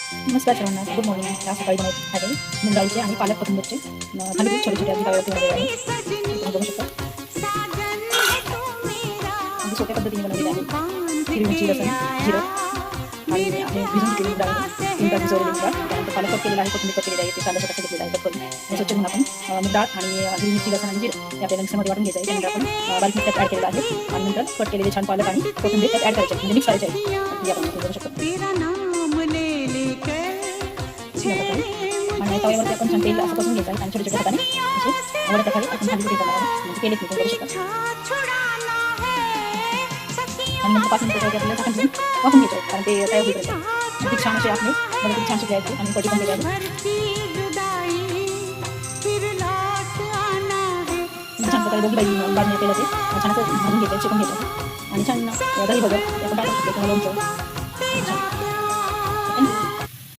नमस्कार सर्वांना, good morning. आज सकाळी बनवत आहे मूग डाळीचे आणि पालक कोथिंबीरचे थालीपीठ छोटे छोटे अगदी तव्यावरती बनवलेले आहे. तुम्ही बघू शकता. अगदी सोप्या पद्धतीने बनवलेले आहे. हिरवी मिरची, लसूण, जिरं आणि आपले भिजून घेतलेली मूग डाळ, 3 तास भिजवलेली मूग डाळ, त्यानंतर पालक कट केलेला आहे, कोथिंबीर कट केलेली आहे, ते कांदा छोटा घेतलेला आहे कट करून आणि स्वच्छ धुवून आपण मूग डाळ आणि हिरवी मिरची, लसूण आणि जिरं हे आपल्याला मिक्सरमध्ये वाटून घ्यायचं आहे. त्यानंतर आपण बारीक मिरच्यात ॲड केलेलं आहे आणि नंतर कट केलेले छान पालक आणि कोथिंबीर त्यात ॲड करायचे, म्हणजे मिक्स करायचे आहे. हे आपण बघू शकतो. आणि तव्यावरती आपण छान तेल असं कसून घ्यायचं आहे आणि छोटे छोटे हाताने असे वड्याच्या खाली आपण थालीपीठ घेतलं आहे, म्हणजे तेल येते बघू शकता. आणि नंतर 5 मिनिटासाठी आपल्याला झाकण ठेवून वाफवून घ्यायचं आहे, कारण ते तयार होईपर्यंत. किती छान असे आपले किती छान शिजले आहेत आणि कढी पण केली आहे. छान प्रकारे दोघी बाजूने तेलाचे छान असं भाजून घ्यायचं, शेकून घ्यायचं आणि छान दही वगैरे आपण टाकू शकतो किंवा लोणचं.